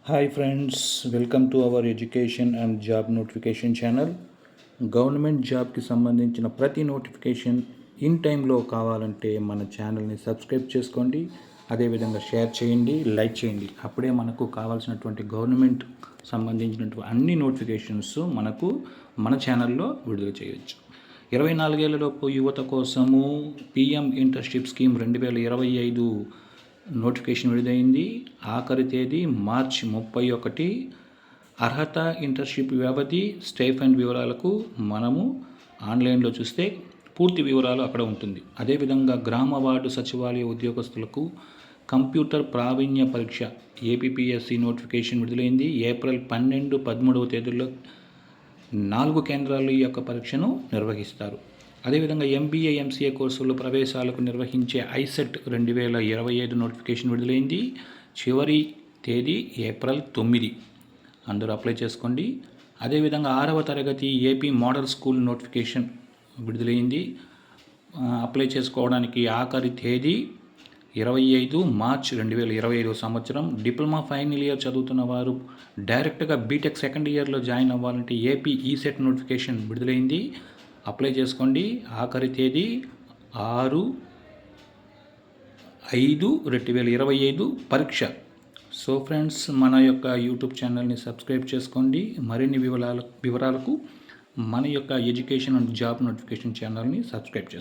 Hi friends, welcome to our education and job notification channel. Government జాబ్కి సంబంధించిన ప్రతి notification in టైంలో కావాలంటే మన ఛానల్ని సబ్స్క్రైబ్ చేసుకోండి. అదేవిధంగా షేర్ చేయండి, లైక్ చేయండి. అప్పుడే మనకు కావాల్సినటువంటి గవర్నమెంట్ సంబంధించినటువంటి అన్ని నోటిఫికేషన్స్ మనకు మన ఛానల్లో విడుదల చేయవచ్చు. 24 ఏళ్లలోపు యువత కోసము పిఎం ఇంటర్న్షిప్ స్కీమ్ 2025 నోటిఫికేషన్ విడుదలైంది. ఆఖరి తేదీ మార్చి 31. అర్హత, ఇంటర్న్షిప్ వ్యవధి, స్టైఫండ్ వివరాలకు మనము ఆన్లైన్లో చూస్తే పూర్తి వివరాలు అక్కడ ఉంటుంది. అదేవిధంగా గ్రామ వార్డు సచివాలయ ఉద్యోగస్తులకు కంప్యూటర్ ప్రావీణ్య పరీక్ష ఏపీపీఎస్సీ నోటిఫికేషన్ విడుదలైంది. ఏప్రిల్ 12, 13 తేదీల్లో 4 కేంద్రాల్లో ఈ యొక్క పరీక్షను నిర్వహిస్తారు. అదేవిధంగా ఎంబీఏ, ఎంసీఏ కోర్సుల్లో ప్రవేశాలకు నిర్వహించే ఐసెట్ 2025 నోటిఫికేషన్ విడుదలైంది. చివరి తేదీ ఏప్రిల్ 9. అందరూ అప్లై చేసుకోండి. అదేవిధంగా 6వ తరగతి ఏపీ మోడల్ స్కూల్ నోటిఫికేషన్ విడుదలైంది. అప్లై చేసుకోవడానికి ఆఖరి తేదీ 25 మార్చ్ 2025 సంవత్సరం. డిప్లొమా ఫైనల్ ఇయర్ చదువుతున్న వారు డైరెక్ట్గా బీటెక్ సెకండ్ ఇయర్లో జాయిన్ అవ్వాలంటే ఏపీ ఈసెట్ నోటిఫికేషన్ విడుదలైంది. అప్లై చేసుకోండి. ఆఖరి తేదీ 6/5/2025 పరీక్ష. సో ఫ్రెండ్స్, మన యొక్క యూట్యూబ్ ఛానల్ని సబ్స్క్రైబ్ చేసుకోండి. మరిన్ని వివరాలకు మన యొక్క ఎడ్యుకేషన్ అండ్ జాబ్ నోటిఫికేషన్ ఛానల్ని సబ్స్క్రైబ్ చేసుకోండి.